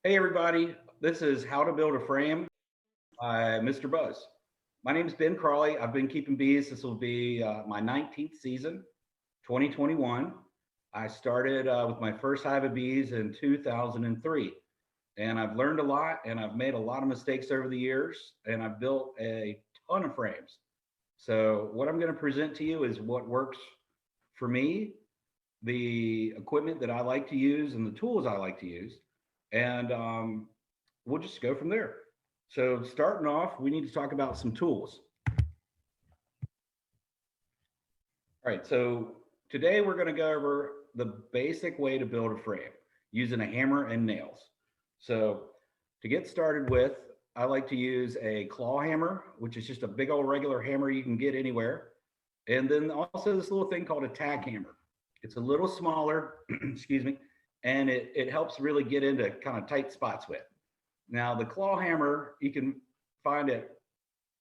Hey everybody, this is How to Build a Frame by Mr. Buzz. My name is Ben Crawley. I've been keeping bees. This will be my 19th season, 2021. I started with my first hive of bees in 2003, and I've learned a lot and I've made a lot of mistakes over the years, and I've built a ton of frames. So what I'm going to present to you is what works for me, the equipment that I like to use, and the tools I like to use. And we'll just go from there. So starting off, we need to talk about some tools. All right, so today we're going to go over the basic way to build a frame using a hammer and nails. So to get started with, I like to use a claw hammer, which is just a big old regular hammer you can get anywhere. And then also this little thing called a tack hammer. It's a little smaller, excuse me, and it helps really get into kind of tight spots with. Now the claw hammer, you can find at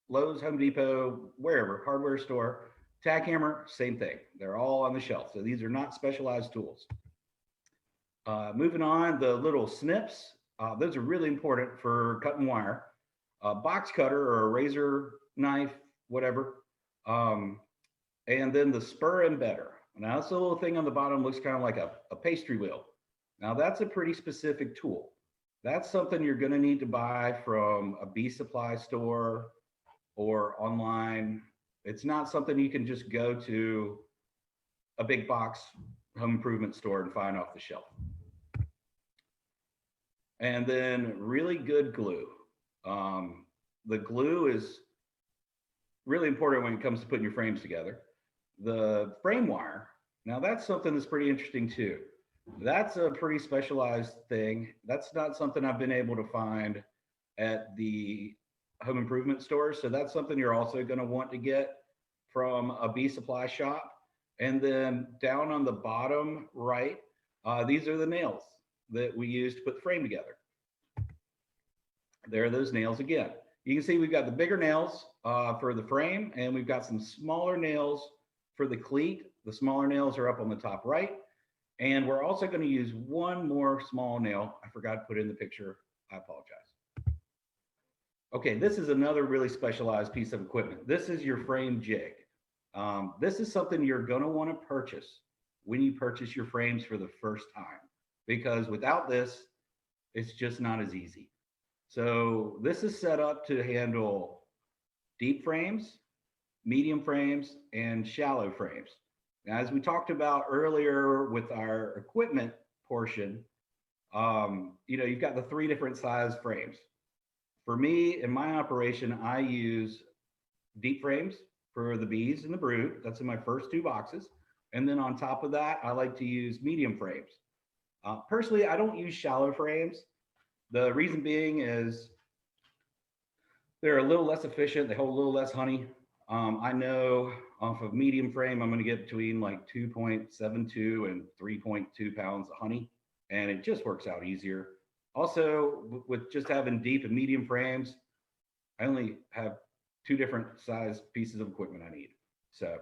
Lowe's, Home Depot, wherever, hardware store. Tack hammer, same thing. They're all on the shelf. So these are not specialized tools. Moving on, the little snips, those are really important for cutting wire. A box cutter or a razor knife, whatever. And then the spur embedder. Now this little thing on the bottom looks kind of like a pastry wheel. Now that's a pretty specific tool. That's something you're going to need to buy from a bee supply store or online. It's not something you can just go to a big box home improvement store and find off the shelf. And then really good glue. The glue is really important when it comes to putting your frames together. The frame wire, now that's something that's pretty interesting too. That's a pretty specialized thing. That's not something I've been able to find at the home improvement stores. So that's something you're also going to want to get from a bee supply shop. And then down on the bottom right, these are the nails that we use to put the frame together. There are those nails again. You can see we've got the bigger nails for the frame, and we've got some smaller nails for the cleat. The smaller nails are up on the top right. And we're also going to use one more small nail. I forgot to put in the picture. I apologize. Okay, this is another really specialized piece of equipment. This is your frame jig. This is something you're going to want to purchase when you purchase your frames for the first time, because without this, it's just not as easy. So this is set up to handle deep frames, medium frames, and shallow frames. Now, as we talked about earlier with our equipment portion, you've got the 3 different size frames. For me, in my operation, I use deep frames for the bees and the brood. That's in my first 2 boxes. And then on top of that, I like to use medium frames. Personally, I don't use shallow frames. The reason being is they're a little less efficient. They hold a little less honey. I know off of medium frame, I'm going to get between like 2.72 and 3.2 pounds of honey, and it just works out easier. Also, with just having deep and medium frames, I only have 2 different size pieces of equipment I need. So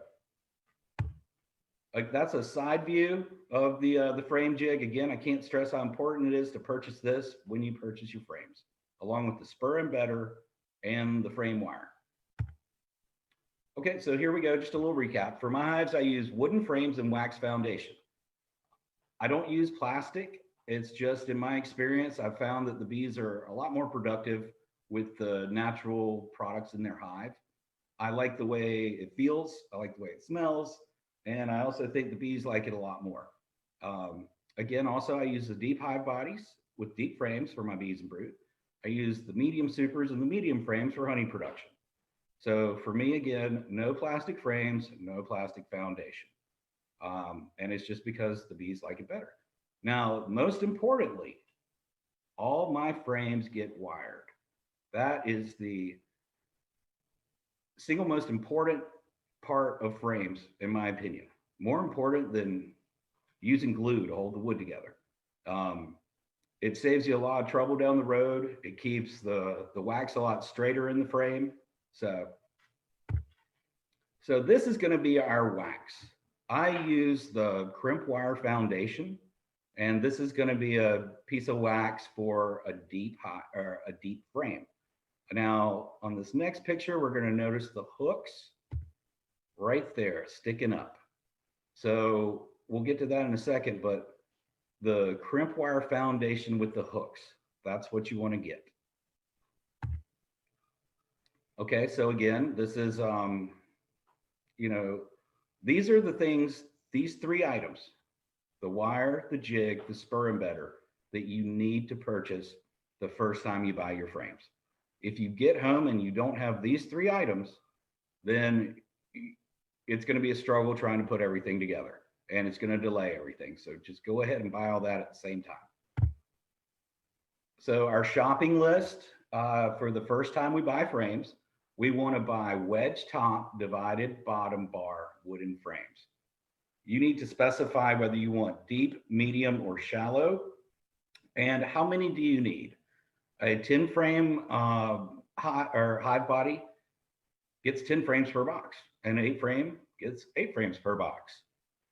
like that's a side view of the frame jig. Again, I can't stress how important it is to purchase this when you purchase your frames, along with the spur embedder and the frame wire. Okay, so here we go, just a little recap. For my hives, I use wooden frames and wax foundation. I don't use plastic. It's just, in my experience, I've found that the bees are a lot more productive with the natural products in their hive. I like the way it feels, I like the way it smells, and I also think the bees like it a lot more. Again, also I use the deep hive bodies with deep frames for my bees and brood. I use the medium supers and the medium frames for honey production. So for me, again, no plastic frames, no plastic foundation. And it's just because the bees like it better. Now, most importantly, all my frames get wired. That is the single most important part of frames, in my opinion. More important than using glue to hold the wood together. It saves you a lot of trouble down the road. It keeps the wax a lot straighter in the frame. So this is going to be our wax. I use the crimp wire foundation, And this is going to be a piece of wax for a deep high or a deep frame. Now on this next picture, we're going to notice the hooks right there sticking up. So we'll get to that in a second, but the crimp wire foundation with the hooks, that's what you want to get. Okay, so again, this is, you know, these are the things, these three items, the wire, the jig, the spur embedder, that you need to purchase the first time you buy your frames. If you get home and you don't have these three items, then it's going to be a struggle trying to put everything together, and it's going to delay everything. So just go ahead and buy all that at the same time. So our shopping list for the first time we buy frames, we want to buy wedge top, divided bottom bar wooden frames. You need to specify whether you want deep, medium, or shallow, and how many do you need. A 10 frame hive body gets 10 frames per box. An 8 frame gets 8 frames per box.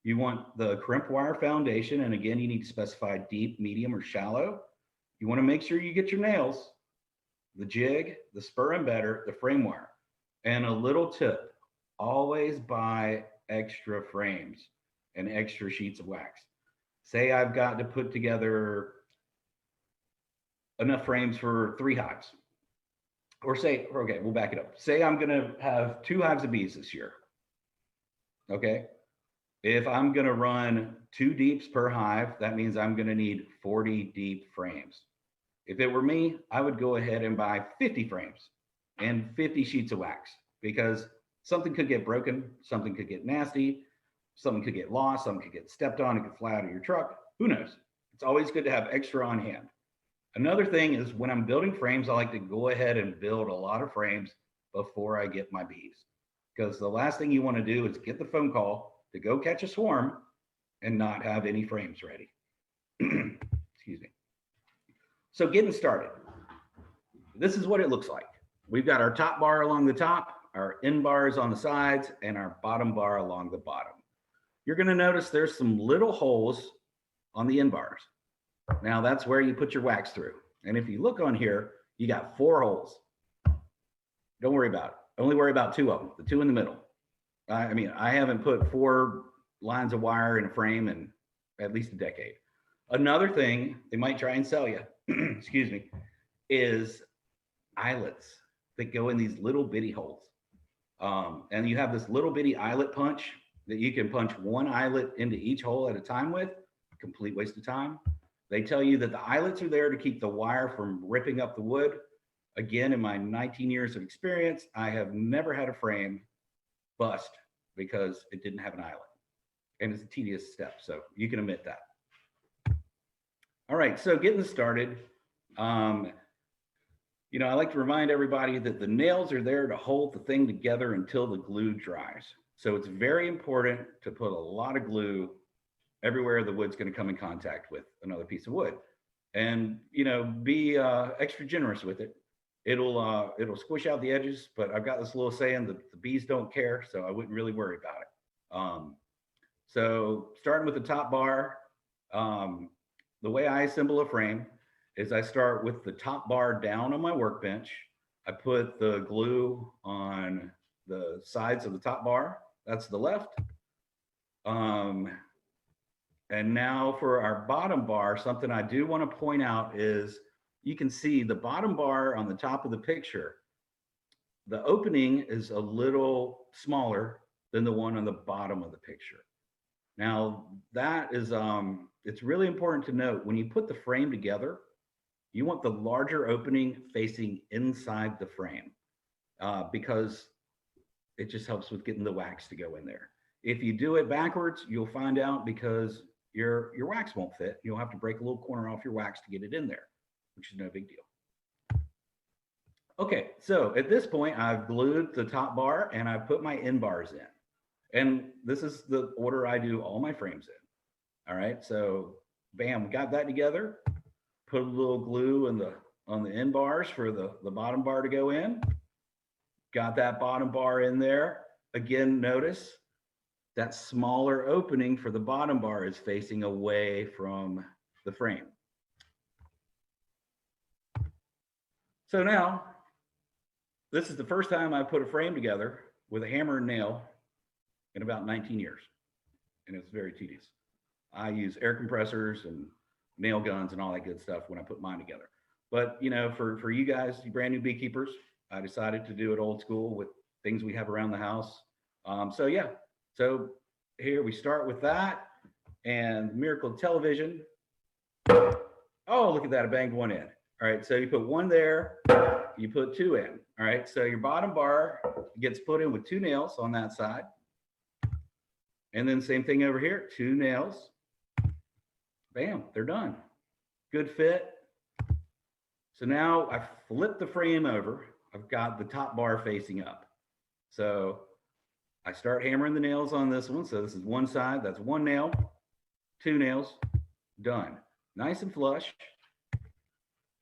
You want the crimp wire foundation, and again, you need to specify deep, medium, or shallow. You want to make sure you get your nails, the jig, the spur embedder, the frame wire. And a little tip, always buy extra frames and extra sheets of wax. Say I've got to put together enough frames for 3 hives. Or say, okay, we'll back it up. Say I'm gonna have 2 hives of bees this year. Okay, if I'm gonna run 2 deeps per hive, that means I'm gonna need 40 deep frames. If it were me, I would go ahead and buy 50 frames and 50 sheets of wax, because something could get broken, something could get nasty, something could get lost, something could get stepped on, it could fly out of your truck, who knows? It's always good to have extra on hand. Another thing is when I'm building frames, I like to go ahead and build a lot of frames before I get my bees, because the last thing you want to do is get the phone call to go catch a swarm and not have any frames ready. Excuse me. So getting started, this is what it looks like. We've got our top bar along the top, our end bars on the sides, and our bottom bar along the bottom. You're going to notice there's some little holes on the end bars. Now that's where you put your wax through. And if you look on here, you got 4 holes. Don't worry about it. Only worry about 2 of them, the 2 in the middle. I mean, I haven't put 4 lines of wire in a frame in at least a decade. Another thing they might try and sell you, excuse me, is eyelets that go in these little bitty holes. And you have this little bitty eyelet punch that you can punch 1 eyelet into each hole at a time with. Complete waste of time. They tell you that the eyelets are there to keep the wire from ripping up the wood. Again, in my 19 years of experience, I have never had a frame bust because it didn't have an eyelet. And it's a tedious step, so you can admit that. All right, so getting started, you know, I like to remind everybody that the nails are there to hold the thing together until the glue dries. So it's very important to put a lot of glue everywhere the wood's going to come in contact with another piece of wood, and you know, be extra generous with it. It'll squish out the edges, but I've got this little saying that the bees don't care, so I wouldn't really worry about it. So starting with the top bar, the way I assemble a frame is I start with the top bar down on my workbench. I put the glue on the sides of the top bar. That's the left. And now for our bottom bar, something I do want to point out is you can see the bottom bar on the top of the picture. The opening is a little smaller than the one on the bottom of the picture. Now that is, it's really important to note when you put the frame together, you want the larger opening facing inside the frame because it just helps with getting the wax to go in there. If you do it backwards, you'll find out because your wax won't fit. You'll have to break a little corner off your wax to get it in there, which is no big deal. Okay, so at this point, I've glued the top bar and I've put my end bars in. And this is the order I do all my frames in. All right, so bam, we got that together. Put a little glue on the end bars for the bottom bar to go in. Got that bottom bar in there. Again, notice that smaller opening for the bottom bar is facing away from the frame. So now, this is the first time I put a frame together with a hammer and nail in about 19 years. And it's very tedious. I use air compressors and nail guns and all that good stuff when I put mine together. But you know, for you guys, you brand new beekeepers, I decided to do it old school with things we have around the house. So yeah, so here we start with that and Miracle Television. Oh, look at that, I banged one in. All right, so you put one there, you put two in. All right, so your bottom bar gets put in with two nails on that side. And then same thing over here, two nails. Bam, they're done. Good fit. So now I flip the frame over. I've got the top bar facing up. So I start hammering the nails on this one. So this is one side, that's one nail, two nails, done. Nice and flush.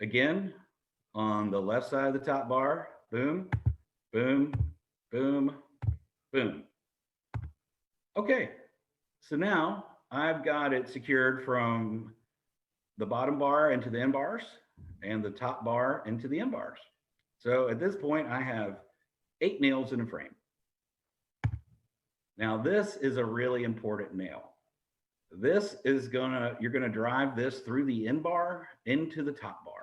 Again, on the left side of the top bar, boom, boom, boom, boom. Okay, so now I've got it secured from the bottom bar into the end bars and the top bar into the end bars. So at this point, I have 8 nails in a frame. Now this is a really important nail. This is you're gonna drive this through the end bar into the top bar.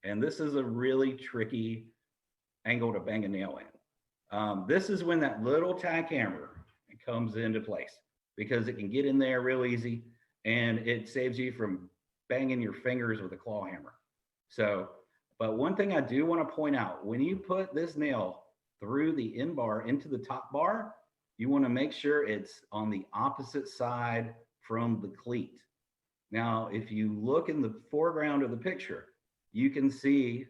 And this is a really tricky angle to bang a nail in. This is when that little tack hammer comes into place because it can get in there real easy and it saves you from banging your fingers with a claw hammer. So, but one thing I do want to point out, when you put this nail through the end bar into the top bar, you want to make sure it's on the opposite side from the cleat. Now, if you look in the foreground of the picture, you can see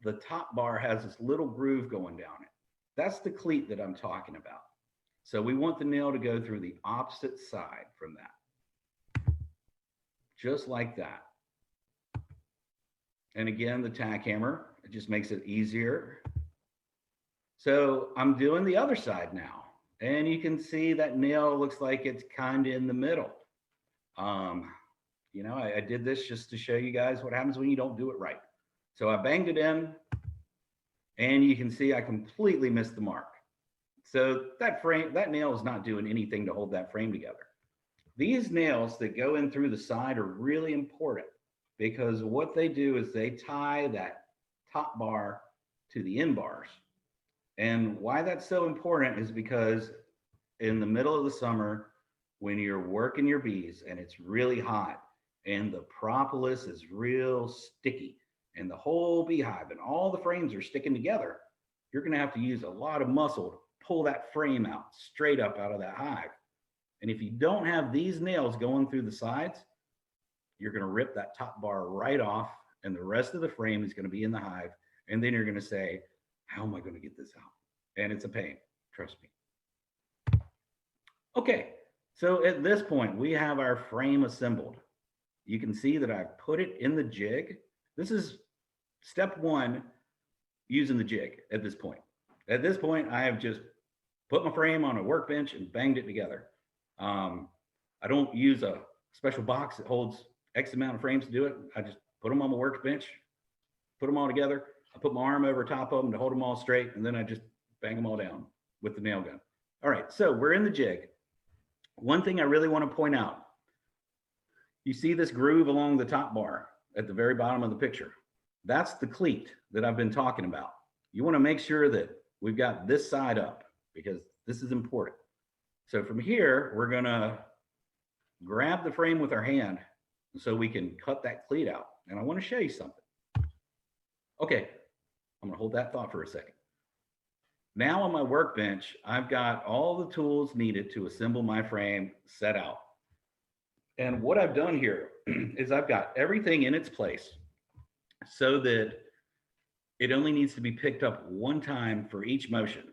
the top bar has this little groove going down it. That's the cleat that I'm talking about. So we want the nail to go through the opposite side from that. Just like that. And again, the tack hammer, it just makes it easier. So I'm doing the other side now. And you can see that nail looks like it's kind of in the middle. You know, I did this just to show you guys what happens when you don't do it right. So I banged it in and you can see I completely missed the mark. So that nail is not doing anything to hold that frame together. These nails that go in through the side are really important because what they do is they tie that top bar to the end bars. And why that's so important is because in the middle of the summer, when you're working your bees and it's really hot and the propolis is real sticky and the whole beehive and all the frames are sticking together, you're going to have to use a lot of muscle to pull that frame out straight up out of that hive. And if you don't have these nails going through the sides, you're going to rip that top bar right off and the rest of the frame is going to be in the hive. And then you're going to say, how am I going to get this out? And it's a pain, trust me. Okay, so at this point, we have our frame assembled. You can see that I've put it in the jig. This is step one, using the jig at this point. At this point, I have just put my frame on a workbench and banged it together. I don't use a special box that holds X amount of frames to do it. I just put them on my workbench, put them all together. I put my arm over top of them to hold them all straight, and then I just bang them all down with the nail gun. All right, so we're in the jig. One thing I really want to point out, you see this groove along the top bar at the very bottom of the picture. That's the cleat that I've been talking about. You want to make sure that we've got this side up because this is important. So from here, we're going to grab the frame with our hand so we can cut that cleat out. And I want to show you something. Okay, I'm going to hold that thought for a second. Now on my workbench, I've got all the tools needed to assemble my frame set out. And what I've done here is I've got everything in its place so that it only needs to be picked up one time for each motion.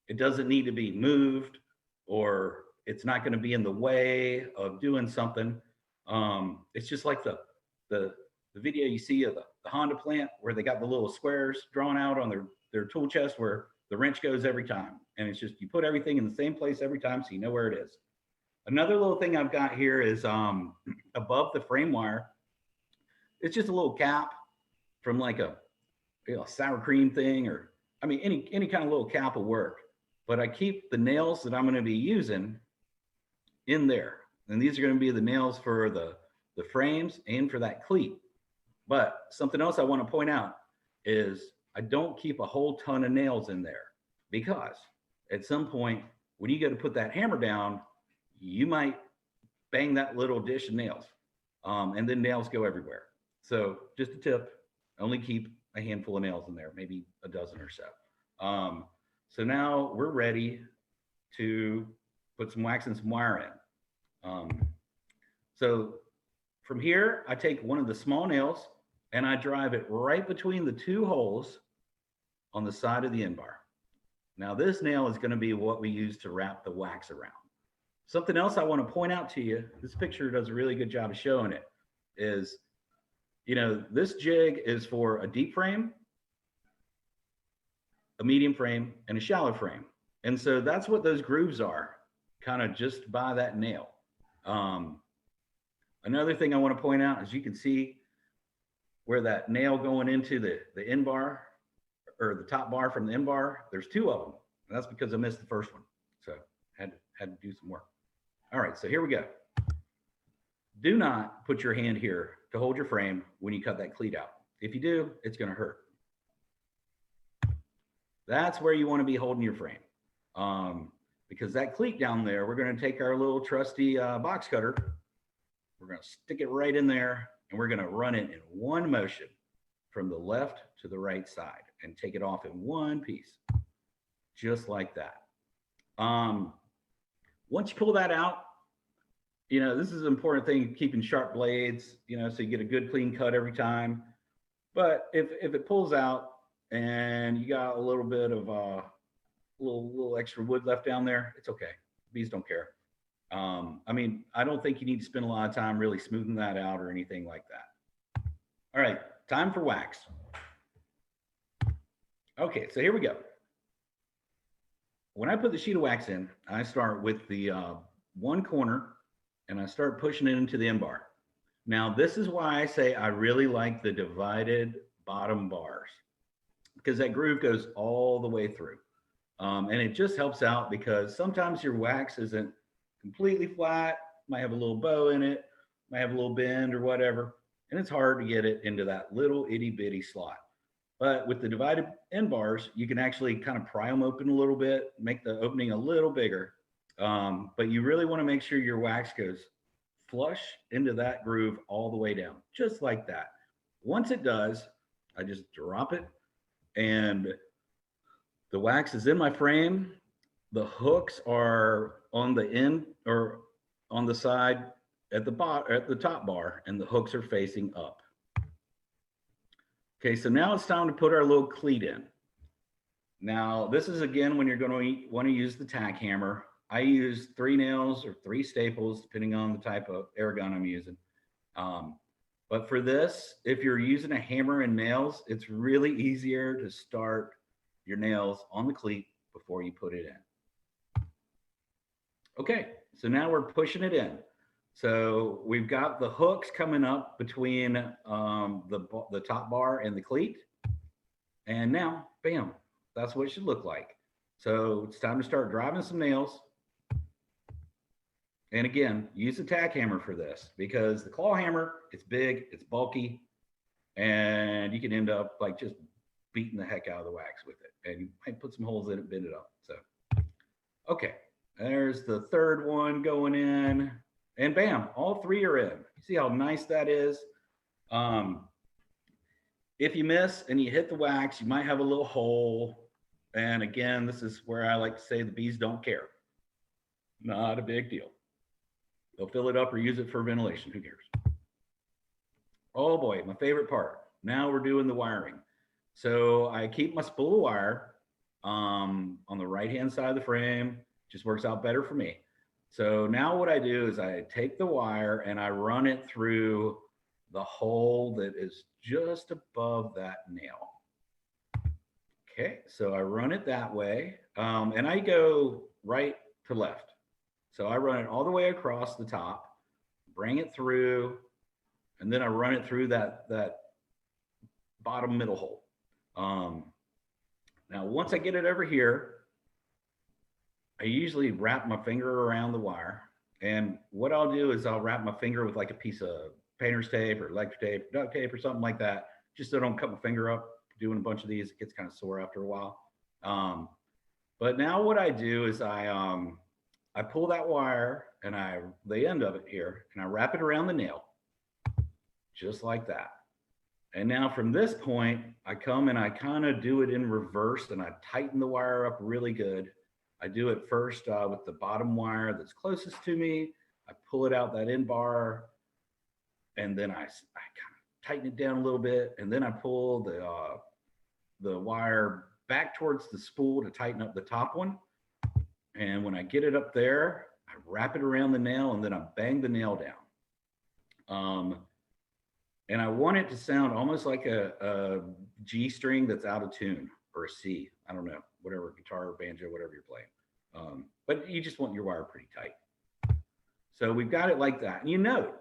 It doesn't need to be moved or it's not going to be in the way of doing something. It's just like the video you see of the Honda plant where they got the little squares drawn out on their tool chest where the wrench goes every time. And it's just, you put everything in the same place every time so you know where it is. Another little thing I've got here is above the frame wire. It's just a little cap from like a sour cream thing, or I mean any kind of little cap will work. But I keep the nails that I'm going to be using in there, and these are going to be the nails for the frames and for that cleat. But something else I want to point out is I don't keep a whole ton of nails in there, because at some point when you go to put that hammer down, you might bang that little dish of nails, and then nails go everywhere. So just a tip, only keep a handful of nails in there, maybe a dozen or so. So now we're ready to put some wax and some wire in. So from here, I take one of the small nails and I drive it right between the two holes on the side of the end bar. Now this nail is going to be what we use to wrap the wax around. Something else I want to point out to you, this picture does a really good job of showing it, is, this jig is for a deep frame, a medium frame, and a shallow frame. And so that's what those grooves are, kind of just by that nail. Another thing I want to point out is you can see where that nail going into the end bar, or the top bar from the end bar, there's two of them. And that's because I missed the first one. So had to do some work. All right, so here we go. Do not put your hand here to hold your frame when you cut that cleat out. If you do, it's going to hurt. That's where you want to be holding your frame. Because that cleat down there, we're going to take our little trusty box cutter. We're going to stick it right in there, and we're going to run it in one motion from the left to the right side and take it off in one piece, just like that. Once you pull that out, this is an important thing, keeping sharp blades, so you get a good clean cut every time. But if it pulls out and you got a little bit of little extra wood left down there, it's okay. Bees don't care. I don't think you need to spend a lot of time really smoothing that out or anything like that. All right, time for wax. Okay, so here we go. When I put the sheet of wax in, I start with the one corner and I start pushing it into the end bar. Now, this is why I say I really like the divided bottom bars, because that groove goes all the way through. And it just helps out because sometimes your wax isn't completely flat, might have a little bow in it, might have a little bend or whatever, and it's hard to get it into that little itty bitty slot. But with the divided end bars, you can actually kind of pry them open a little bit, make the opening a little bigger. But you really want to make sure your wax goes flush into that groove all the way down, just like that. Once it does, I just drop it, and the wax is in my frame. The hooks are on the end or on the side at the top bar, and the hooks are facing up. Okay, so now it's time to put our little cleat in. Now, this is again when you're going to want to use the tack hammer. I use 3 nails or 3 staples, depending on the type of air gun I'm using. But for this, if you're using a hammer and nails, it's really easier to start your nails on the cleat before you put it in. Okay, so now we're pushing it in. So we've got the hooks coming up between the top bar and the cleat. And now, bam, that's what it should look like. So it's time to start driving some nails. And again, use a tack hammer for this, because the claw hammer, it's big, it's bulky, and you can end up like just beating the heck out of the wax with it. And you might put some holes in it, bend it up. So, okay, there's the third one going in. And bam, all 3 are in. You see how nice that is? If you miss and you hit the wax, you might have a little hole. And again, this is where I like to say the bees don't care. Not a big deal. They'll fill it up or use it for ventilation. Who cares? Oh boy, my favorite part. Now we're doing the wiring. So I keep my spool of wire on the right-hand side of the frame. Just works out better for me. So now what I do is I take the wire and I run it through the hole that is just above that nail. Okay, so I run it that way, and I go right to left. So I run it all the way across the top, bring it through, and then I run it through that bottom middle hole. Now, once I get it over here, I usually wrap my finger around the wire. And what I'll do is I'll wrap my finger with like a piece of painter's tape or electric tape, duct tape or something like that, just so I don't cut my finger up doing a bunch of these. It gets kind of sore after a while. But now what I do is I pull that wire and the end of it here, and I wrap it around the nail, just like that. And now from this point, I come and I kind of do it in reverse, and I tighten the wire up really good. I do it first with the bottom wire that's closest to me. I pull it out that end bar, and then I kind of tighten it down a little bit, and then I pull the wire back towards the spool to tighten up the top one. And when I get it up there, I wrap it around the nail, and then I bang the nail down. And I want it to sound almost like a G string that's out of tune, or a C. I don't know, whatever, guitar, banjo, whatever you're playing. But you just want your wire pretty tight. So we've got it like that. And you know,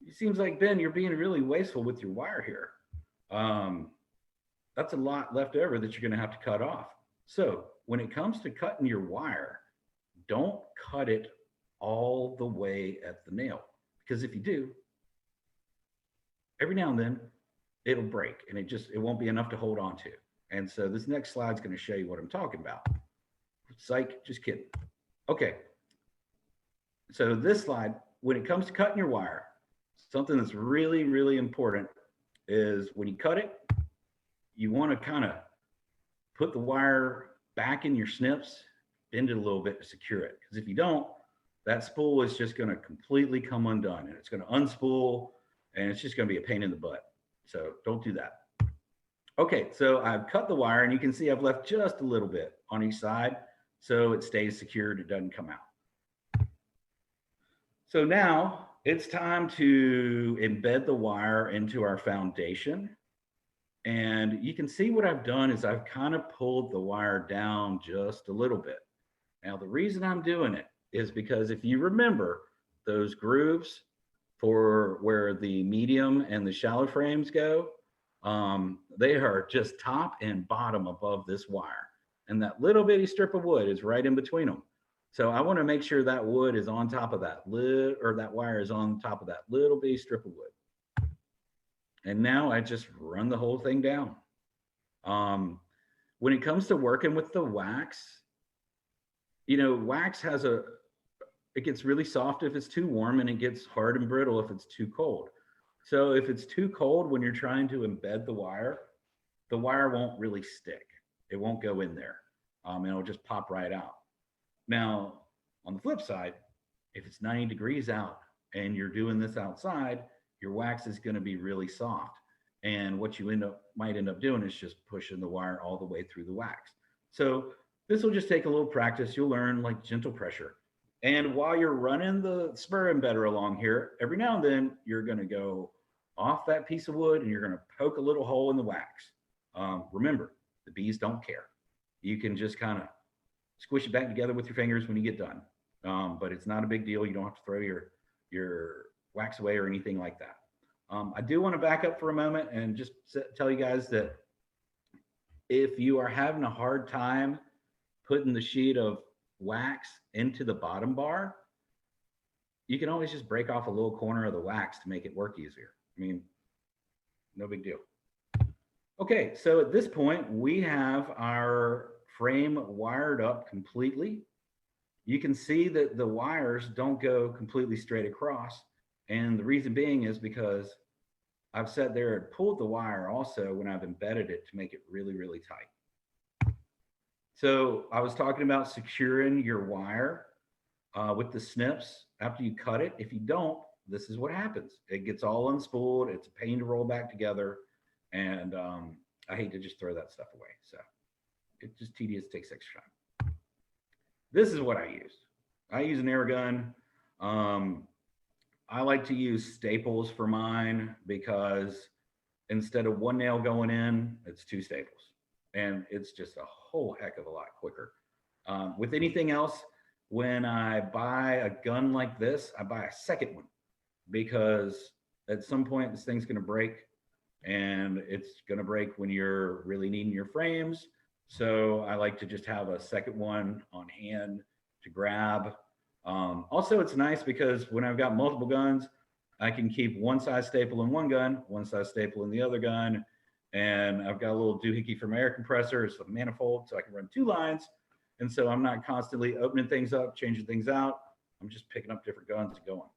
it seems like, Ben, you're being really wasteful with your wire here. That's a lot left over that you're going to have to cut off. So when it comes to cutting your wire, don't cut it all the way at the nail, because if you do, every now and then it'll break, and it won't be enough to hold on to. And so this next slide is going to show you what I'm talking about. Psych, just kidding. Okay. So this slide, when it comes to cutting your wire, something that's really, really important is when you cut it, you want to kind of put the wire back in your snips, bend it a little bit to secure it. Because if you don't, that spool is just going to completely come undone, and it's going to unspool, and it's just going to be a pain in the butt. So don't do that. Okay, so I've cut the wire, and you can see I've left just a little bit on each side so it stays secured, it doesn't come out. So now it's time to embed the wire into our foundation. And you can see what I've done is I've kind of pulled the wire down just a little bit. Now, the reason I'm doing it is because if you remember those grooves for where the medium and the shallow frames go, they are just top and bottom above this wire. And that little bitty strip of wood is right in between them. So I want to make sure that wood is on top of that that wire is on top of that little bitty strip of wood. And now I just run the whole thing down. When it comes to working with the wax, you know, wax it gets really soft if it's too warm, and it gets hard and brittle if it's too cold. So if it's too cold when you're trying to embed the wire won't really stick. It won't go in there. It'll just pop right out. Now, on the flip side, if it's 90 degrees out and you're doing this outside, your wax is going to be really soft. And what you might end up doing is just pushing the wire all the way through the wax. So this will just take a little practice. You'll learn like gentle pressure. And while you're running the spur embedder along here, every now and then you're going to go off that piece of wood and you're going to poke a little hole in the wax. Remember, the bees don't care. You can just kind of squish it back together with your fingers when you get done. But it's not a big deal. You don't have to throw your wax away or anything like that. I do want to back up for a moment and just tell you guys that if you are having a hard time putting the sheet of wax into the bottom bar, you can always just break off a little corner of the wax to make it work easier. I mean, no big deal. Okay, so at this point, we have our frame wired up completely. You can see that the wires don't go completely straight across. And the reason being is because I've sat there and pulled the wire also when I've embedded it to make it really, really tight. So I was talking about securing your wire with the snips after you cut it. If you don't, this is what happens. It gets all unspooled. It's a pain to roll back together. And I hate to just throw that stuff away. So it's just tedious, takes extra time. This is what I use. I use an air gun. I like to use staples for mine because instead of one nail going in, it's two staples. And it's just a whole heck of a lot quicker. With anything else, when I buy a gun like this, I buy a second one because at some point this thing's going to break, and it's going to break when you're really needing your frames. So I like to just have a second one on hand to grab. Also, it's nice because when I've got multiple guns, I can keep one size staple in one gun, one size staple in the other gun. And I've got a little doohickey from air compressor, it's a manifold, so I can run 2 lines. And so I'm not constantly opening things up, changing things out. I'm just picking up different guns and going.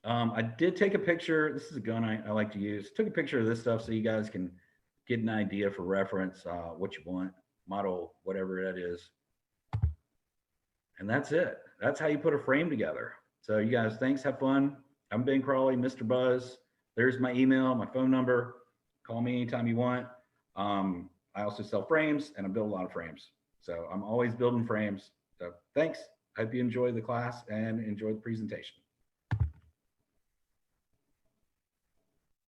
I did take a picture. This is a gun I like to use. Took a picture of this stuff so you guys can get an idea for reference, what you want, model, whatever that is. And that's it. That's how you put a frame together. So you guys, thanks, have fun. I'm Ben Crawley, Mr. Buzz. There's my email, my phone number. Call me anytime you want. I also sell frames, and I build a lot of frames. So I'm always building frames. So thanks. I hope you enjoy the class and enjoy the presentation.